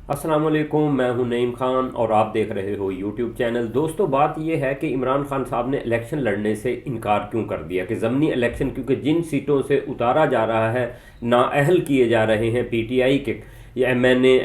अस्सलाम वालेकुम, मैं हूं नईम खान और आप देख रहे हो यूट्यूब चैनल। दोस्तों, बात यह है कि इमरान खान साहब ने इलेक्शन लड़ने से इनकार क्यों कर दिया कि ज़मनी इलेक्शन, क्योंकि जिन सीटों से उतारा जा रहा है, नाअहल किए जा रहे हैं पीटीआई के या एमएनए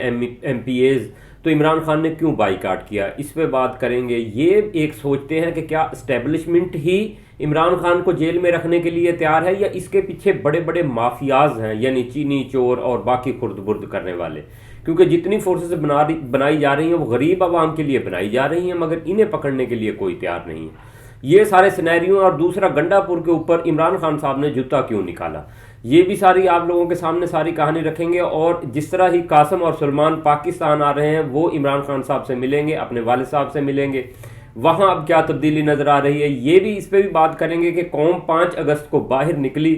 एमपीएज, तो इमरान खान ने क्यों बाईकाट किया, इस पे बात करेंगे। ये एक सोचते हैं कि क्या इस्टेब्लिशमेंट ही इमरान खान को जेल में रखने के लिए तैयार है या इसके पीछे बड़े बड़े माफियाज हैं, यानी चीनी चोर और बाकी खुर्द बुर्द करने वाले। क्योंकि जितनी फोर्सेस बनाई जा रही हैं वो गरीब आवाम के लिए बनाई जा रही हैं, मगर इन्हें पकड़ने के लिए कोई तैयार नहीं है। ये सारे सिनेरियो। और दूसरा, गंडापुर के ऊपर इमरान खान साहब ने जूता क्यों निकाला, ये भी सारी आप लोगों के सामने सारी कहानी रखेंगे। और जिस तरह ही कासम और सलमान पाकिस्तान आ रहे हैं, वो इमरान खान साहब से मिलेंगे, अपने वालिद साहब से मिलेंगे, वहाँ अब क्या तब्दीली नज़र आ रही है, ये भी इस पर भी बात करेंगे कि कौम 5 अगस्त को बाहर निकली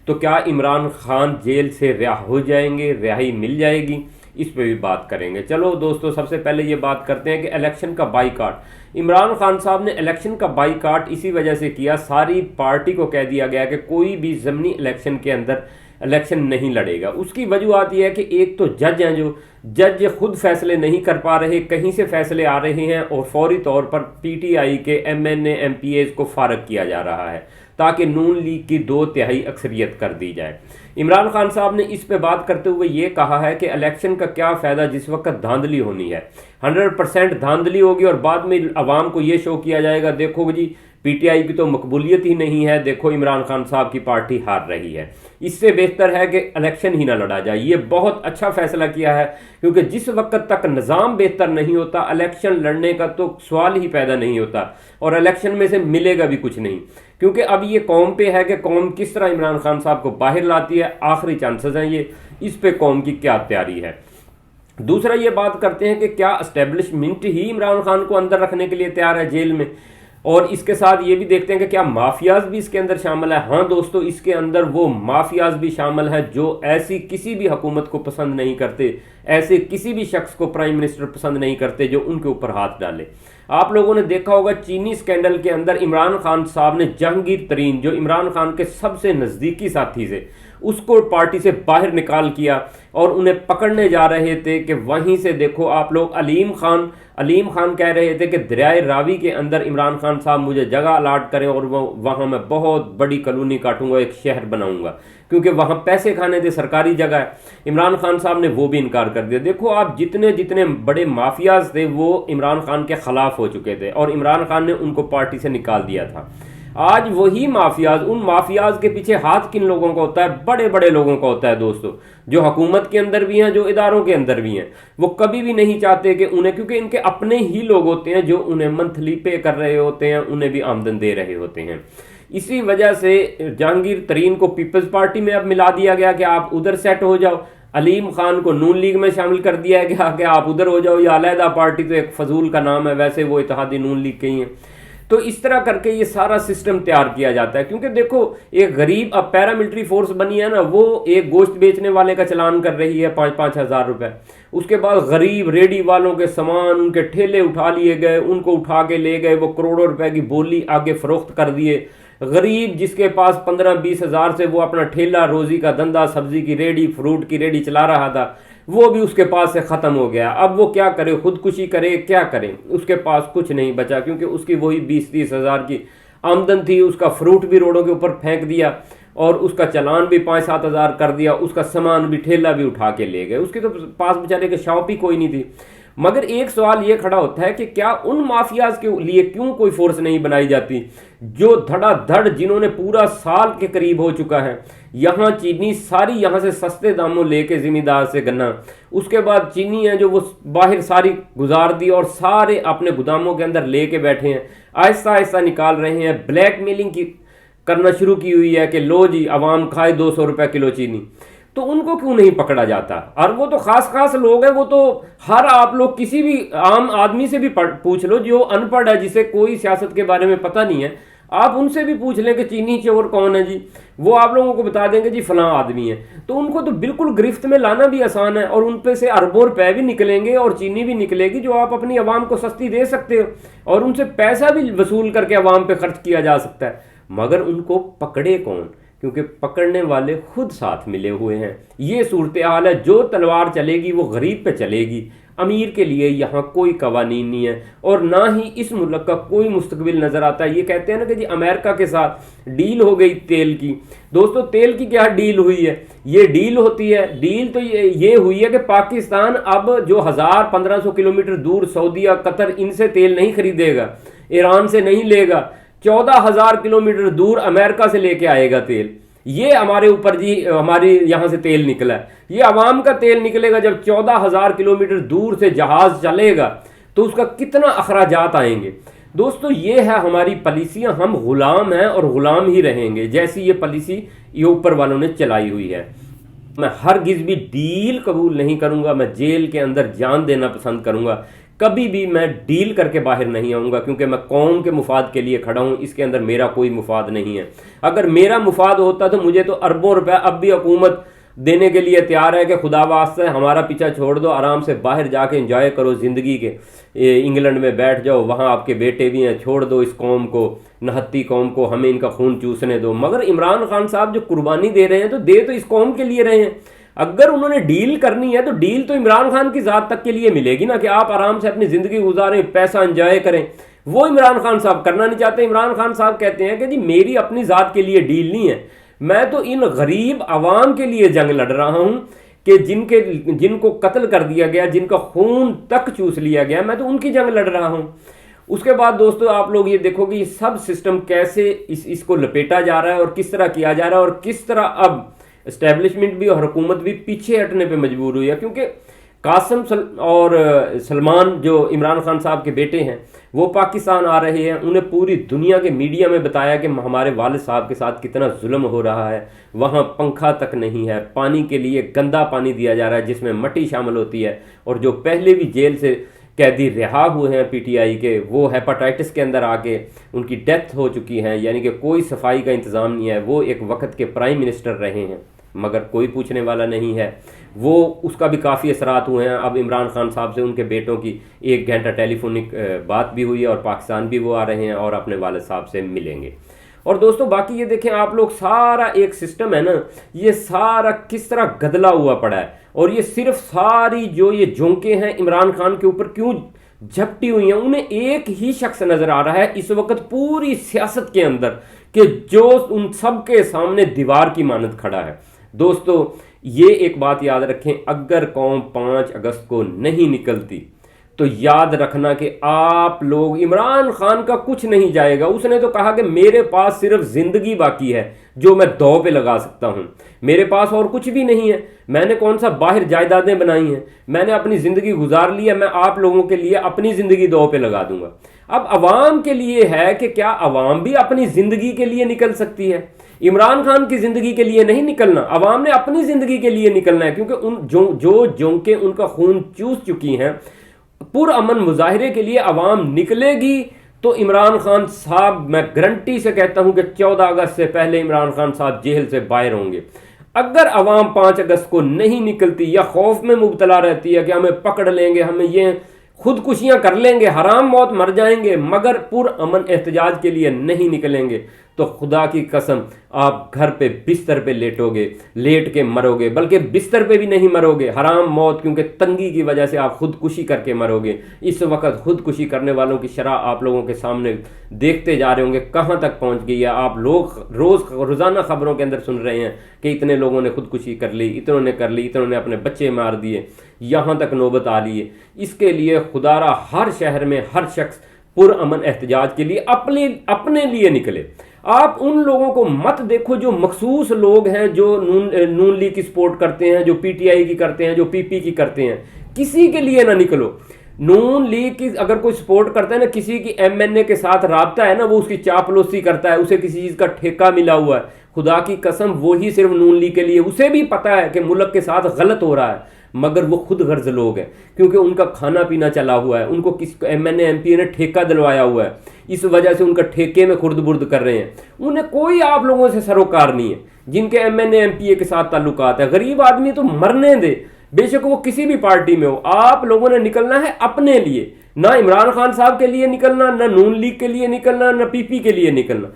तो क्या इमरान खान जेल से रिहा हो जाएंगे, रिहाई मिल जाएगी, इस पे भी बात करेंगे। चलो दोस्तों, सबसे पहले ये बात करते हैं कि इलेक्शन का बाईकाट। इमरान खान साहब ने इलेक्शन का बाईकाट इसी वजह से किया, सारी पार्टी को कह दिया गया कि कोई भी ज़मनी इलेक्शन के अंदर इलेक्शन नहीं लड़ेगा। उसकी वजूहत यह है कि एक तो जज हैं, जो जज खुद फैसले नहीं कर पा रहे, कहीं से फैसले आ रहे हैं और फौरी तौर पर पीटीआई के एमएनए एमपीएज को फारग किया जा रहा है ताकि नून लीग की 2/3 अक्सरियत कर दी जाए। इमरान खान साहब ने इस पे बात करते हुए ये कहा है कि इलेक्शन का क्या फ़ायदा जिस वक्त धांधली होनी है, 100% धांधली होगी और बाद में अवाम को ये शो किया जाएगा, देखो जी पीटीआई की तो मकबूलियत ही नहीं है, देखो इमरान खान साहब की पार्टी हार रही है। इससे बेहतर है कि इलेक्शन ही ना लड़ा जाए। ये बहुत अच्छा फैसला किया है, क्योंकि जिस वक्त तक निज़ाम बेहतर नहीं होता, इलेक्शन लड़ने का तो सवाल ही पैदा नहीं होता और इलेक्शन में से मिलेगा भी कुछ नहीं। क्योंकि अब ये कौम पे है कि कौम किस तरह इमरान खान साहब को बाहर लाती है, आखिरी चांसेस हैं ये, इस पे कौम की क्या तैयारी है। दूसरा, ये बात करते हैं कि क्या एस्टेब्लिशमेंट ही इमरान खान को अंदर रखने के लिए तैयार है जेल में, और इसके साथ ये भी देखते हैं कि क्या माफियाज भी इसके अंदर शामिल है। हाँ दोस्तों, इसके अंदर वो माफियाज भी शामिल है जो ऐसी किसी भी हुकूमत को पसंद नहीं करते, ऐसे किसी भी शख्स को प्राइम मिनिस्टर पसंद नहीं करते जो उनके ऊपर हाथ डाले। आप लोगों ने देखा होगा चीनी स्कैंडल के अंदर इमरान खान साहब ने जहांगीर तरीन, जो इमरान खान के सबसे नज़दीकी साथी से, उसको पार्टी से बाहर निकाल किया और उन्हें पकड़ने जा रहे थे कि वहीं से देखो आप लोग अलीम खान कह रहे थे कि दरियाए रावी के अंदर इमरान खान साहब मुझे जगह अलाट करें और वहाँ मैं बहुत बड़ी कॉलोनी काटूंगा, एक शहर बनाऊंगा, क्योंकि वहाँ पैसे खाने थे, सरकारी जगह है। इमरान खान साहब ने वो भी इनकार कर दिया। देखो आप, जितने जितने बड़े माफियाज थे वो इमरान खान के खिलाफ हो चुके थे और इमरान खान ने उनको पार्टी से निकाल दिया था। आज वही माफियाज, उन माफियाज के पीछे हाथ किन लोगों का होता है? बड़े बड़े लोगों का होता है दोस्तों, जो हुकूमत के अंदर भी हैं, जो इदारों के अंदर भी हैं। वो कभी भी नहीं चाहते कि उन्हें, क्योंकि इनके अपने ही लोग होते हैं जो उन्हें मंथली पे कर रहे होते हैं, उन्हें भी आमदन दे रहे होते हैं। इसी वजह से जहांगीर तरीन को पीपल्स पार्टी में अब मिला दिया गया कि आप उधर सेट हो जाओ, अलीम खान को नून लीग में शामिल कर दिया गया कि आप उधर हो जाओ, या अलहदा पार्टी तो एक फजूल का नाम है, वैसे वो इत्तेहादी नून लीग के ही हैं। तो इस तरह करके ये सारा सिस्टम तैयार किया जाता है। क्योंकि देखो, एक गरीब अब पैरामिलिट्री फोर्स बनी है ना, वो एक गोश्त बेचने वाले का चलान कर रही है 5-5 हज़ार रुपए। उसके बाद गरीब रेडी वालों के सामान, उनके ठेले उठा लिए गए, उनको उठा के ले गए, वो करोड़ों रुपए की बोली आगे फरोख्त कर दिए। गरीब जिसके पास 15-20 हज़ार से वो अपना ठेला रोजी का धंधा, सब्जी की रेडी, फ्रूट की रेडी चला रहा था, वो भी उसके पास से ख़त्म हो गया। अब वो क्या करे, खुदकुशी करे, क्या करे, उसके पास कुछ नहीं बचा, क्योंकि उसकी वही 20-30 हज़ार की आमदन थी। उसका फ्रूट भी रोडों के ऊपर फेंक दिया और उसका चालान भी 5-7 हज़ार कर दिया, उसका सामान भी, ठेला भी उठा के ले गए। उसके तो पास बेचारे के शॉप ही कोई नहीं थी। मगर एक सवाल ये खड़ा होता है कि क्या उन माफियाज के लिए क्यों कोई फोर्स नहीं बनाई जाती जो धड़ाधड़, जिन्होंने पूरा साल के करीब हो चुका है, यहाँ चीनी सारी यहाँ से सस्ते दामों लेके ज़िमींदार से गन्ना, उसके बाद चीनी है जो वो बाहर सारी गुजार दी और सारे अपने गोदामों के अंदर लेके बैठे हैं, आहिस्ता आहिस्ता निकाल रहे हैं। ब्लैक मेलिंग की करना शुरू की हुई है कि लो जी अवाम खाए 200 रुपये किलो चीनी। तो उनको क्यों नहीं पकड़ा जाता? और वो तो खास लोग हैं, वो तो हर, आप लोग किसी भी आम आदमी से भी पूछ लो जो अनपढ़ है, जिसे कोई सियासत के बारे में पता नहीं है, आप उनसे भी पूछ लें कि चीनी चोर कौन है जी, वो आप लोगों को बता देंगे जी फलां आदमी है। तो उनको तो बिल्कुल गिरफ्त में लाना भी आसान है और उन पे से अरबों रुपए भी निकलेंगे और चीनी भी निकलेगी जो आप अपनी आवाम को सस्ती दे सकते हो, और उनसे पैसा भी वसूल करके आवाम पे खर्च किया जा सकता है। मगर उनको पकड़े कौन? क्योंकि पकड़ने वाले खुद साथ मिले हुए हैं। ये सूरत हाल है। जो तलवार चलेगी वो गरीब पे चलेगी امیر کے لیے یہاں کوئی قوانین نہیں ہے اور نہ ہی اس ملک کا کوئی مستقبل نظر آتا ہے۔ یہ کہتے ہیں نا کہ جی امریکہ کے ساتھ ڈیل ہو گئی تیل کی، دوستو تیل کی کیا ڈیل ہوئی ہے؟ یہ ڈیل ہوتی ہے، ڈیل تو یہ ہوئی ہے کہ پاکستان اب جو 1500 کلومیٹر دور سعودیہ، قطر ان سے تیل نہیں خریدے گا، ایران سے نہیں لے گا، 14,000 کلومیٹر دور امریکہ سے لے کے آئے گا تیل۔ یہ ہمارے اوپر جی ہماری یہاں سے تیل نکلا ہے، یہ عوام کا تیل نکلے گا۔ جب 14,000 کلومیٹر دور سے جہاز چلے گا تو اس کا کتنا اخراجات آئیں گے۔ دوستو یہ ہے ہماری پالیسیاں، ہم غلام ہیں اور غلام ہی رہیں گے جیسی یہ پالیسی یہ اوپر والوں نے چلائی ہوئی ہے۔ میں ہرگز بھی ڈیل قبول نہیں کروں گا، میں جیل کے اندر جان دینا پسند کروں گا، کبھی بھی میں ڈیل کر کے باہر نہیں آؤں گا، کیونکہ میں قوم کے مفاد کے لیے کھڑا ہوں، اس کے اندر میرا کوئی مفاد نہیں ہے۔ اگر میرا مفاد ہوتا تو مجھے تو اربوں روپے اب بھی حکومت دینے کے لیے تیار ہے کہ خدا واسطے ہمارا پیچھا چھوڑ دو، آرام سے باہر جا کے انجوائے کرو زندگی کے، انگلینڈ میں بیٹھ جاؤ، وہاں آپ کے بیٹے بھی ہیں، چھوڑ دو اس قوم کو، نہتی قوم کو، ہمیں ان کا خون چوسنے دو۔ مگر عمران خان صاحب جو قربانی دے رہے ہیں تو دے تو اس قوم کے لیے رہے ہیں۔ اگر انہوں نے ڈیل کرنی ہے تو ڈیل تو عمران خان کی ذات تک کے لیے ملے گی نا، کہ آپ آرام سے اپنی زندگی گزاریں، پیسہ انجوائے کریں۔ وہ عمران خان صاحب کرنا نہیں چاہتے۔ عمران خان صاحب کہتے ہیں کہ جی میری اپنی ذات کے لیے ڈیل نہیں ہے، میں تو ان غریب عوام کے لیے جنگ لڑ رہا ہوں کہ جن کو قتل کر دیا گیا، جن کا خون تک چوس لیا گیا، میں تو ان کی جنگ لڑ رہا ہوں۔ اس کے بعد دوستو آپ لوگ یہ دیکھو کہ یہ سب سسٹم کیسے اس کو لپیٹا جا رہا ہے اور کس طرح کیا جا رہا ہے، اور کس طرح اب اسٹیبلشمنٹ بھی اور حکومت بھی پیچھے ہٹنے پہ مجبور ہوئی ہے، کیونکہ قاسم اور سلمان جو عمران خان صاحب کے بیٹے ہیں وہ پاکستان آ رہے ہیں، انہیں پوری دنیا کے میڈیا میں بتایا کہ ہمارے والد صاحب کے ساتھ کتنا ظلم ہو رہا ہے، وہاں پنکھا تک نہیں ہے، پانی کے لیے گندا پانی دیا جا رہا ہے جس میں مٹی شامل ہوتی ہے، اور جو پہلے بھی جیل سے قیدی رہا ہوئے ہیں پی ٹی آئی کے، وہ ہیپاٹائٹس کے اندر آ کے ان کی ڈیتھ ہو چکی ہے، یعنی کہ کوئی صفائی کا انتظام نہیں ہے۔ وہ ایک وقت کے پرائم منسٹر رہے ہیں مگر کوئی پوچھنے والا نہیں ہے، وہ اس کا بھی کافی اثرات ہوئے ہیں۔ اب عمران خان صاحب سے ان کے بیٹوں کی 1 گھنٹہ ٹیلی فونک بات بھی ہوئی ہے، اور پاکستان بھی وہ آ رہے ہیں اور اپنے والد صاحب سے ملیں گے۔ اور دوستو باقی یہ دیکھیں آپ لوگ، سارا ایک سسٹم ہے نا، یہ سارا کس طرح گدلا ہوا پڑا ہے، اور یہ صرف ساری جو یہ جھونکیں ہیں عمران خان کے اوپر کیوں جھپٹی ہوئی ہیں، انہیں ایک ہی شخص نظر آ رہا ہے اس وقت پوری سیاست کے اندر کہ جو ان سب کے سامنے دیوار کی مانند کھڑا ہے۔ دوستو یہ ایک بات یاد رکھیں، اگر قوم 5 اگست کو نہیں نکلتی تو یاد رکھنا کہ آپ لوگ، عمران خان کا کچھ نہیں جائے گا۔ اس نے تو کہا کہ میرے پاس صرف زندگی باقی ہے جو میں دو پہ لگا سکتا ہوں، میرے پاس اور کچھ بھی نہیں ہے، میں نے کون سا باہر جائیدادیں بنائی ہیں، میں نے اپنی زندگی گزار لی ہے، میں آپ لوگوں کے لیے اپنی زندگی دو پہ لگا دوں گا۔ اب عوام کے لیے ہے کہ کیا عوام بھی اپنی زندگی کے لیے نکل سکتی ہے؟ عمران خان کی زندگی کے لیے نہیں نکلنا، عوام نے اپنی زندگی کے لیے نکلنا ہے، کیونکہ جو جونکیں ان کا خون چوس چکی ہیں، پرامن مظاہرے کے لیے عوام نکلے گی تو عمران خان صاحب، میں گارنٹی سے کہتا ہوں کہ 14 اگست سے پہلے عمران خان صاحب جیل سے باہر ہوں گے۔ اگر عوام 5 اگست کو نہیں نکلتی یا خوف میں مبتلا رہتی ہے کہ ہمیں پکڑ لیں گے، ہمیں یہ خودکشیاں کر لیں گے، حرام موت مر جائیں گے، مگر پرامن احتجاج کے لیے نہیں نکلیں گے، تو خدا کی قسم آپ گھر پہ بستر پہ لیٹو گے، لیٹ کے مرو گے، بلکہ بستر پہ بھی نہیں مرو گے، حرام موت، کیونکہ تنگی کی وجہ سے آپ خودکشی کر کے مرو گے۔ اس وقت خودکشی کرنے والوں کی شرح آپ لوگوں کے سامنے دیکھتے جا رہے ہوں گے کہاں تک پہنچ گئی ہے۔ آپ لوگ روزانہ خبروں کے اندر سن رہے ہیں کہ اتنے لوگوں نے خودکشی کر لی، اتنوں نے کر لی، اتنوں نے اپنے بچے مار دیے، یہاں تک نوبت آ لی ہے۔ اس کے لیے خدا را ہر شہر میں ہر شخص پرامن احتجاج کے لیے اپنے لیے نکلے۔ آپ ان لوگوں کو مت دیکھو جو مخصوص لوگ ہیں، جو نون لیگ کی سپورٹ کرتے ہیں، جو پی ٹی آئی کی کرتے ہیں، جو پی پی کی کرتے ہیں، کسی کے لیے نہ نکلو۔ نون لیگ کی اگر کوئی سپورٹ کرتا ہے نا، کسی کی ایم این اے کے ساتھ رابطہ ہے نا، وہ اس کی چاپلوسی کرتا ہے، اسے کسی چیز کا ٹھیکہ ملا ہوا ہے، خدا کی قسم وہی صرف نون لیگ کے لیے، اسے بھی پتا ہے کہ ملک کے ساتھ غلط ہو رہا ہے، مگر وہ خود غرض لوگ ہیں، کیونکہ ان کا کھانا پینا چلا ہوا ہے، ان کو M N A M P A نے ٹھیکہ دلوایا ہوا ہے، اس وجہ سے ان کا ٹھیکے میں خرد برد کر رہے ہیں۔ انہیں کوئی آپ لوگوں سے سروکار نہیں ہے جن کے M N A M P A کے ساتھ تعلقات ہے۔ غریب آدمی تو مرنے دے، بے شک وہ کسی بھی پارٹی میں ہو، آپ لوگوں نے نکلنا ہے اپنے لیے، نہ عمران خان صاحب کے لیے نکلنا، نہ نون لیگ کے لیے نکلنا، نہ پی پی کے لیے نکلنا،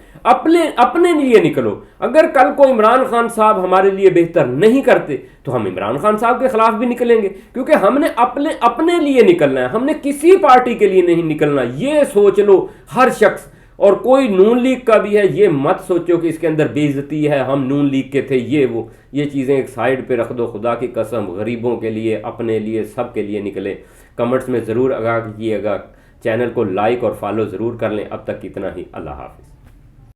اپنے لیے نکلو۔ اگر کل کو عمران خان صاحب ہمارے لیے بہتر نہیں کرتے تو ہم عمران خان صاحب کے خلاف بھی نکلیں گے، کیونکہ ہم نے اپنے لیے نکلنا ہے، ہم نے کسی پارٹی کے لیے نہیں نکلنا۔ یہ سوچ لو ہر شخص، اور کوئی نون لیگ کا بھی ہے یہ مت سوچو کہ اس کے اندر بے عزتی ہے، ہم نون لیگ کے تھے، یہ چیزیں ایک سائیڈ پہ رکھ دو۔ خدا کی قسم غریبوں کے لیے، اپنے لیے، سب کے لیے نکلے۔ کمنٹس میں ضرور آگاہ کیجیے گا، چینل کو لائک اور فالو ضرور کر لیں۔ اب تک اتنا ہی، اللہ حافظ۔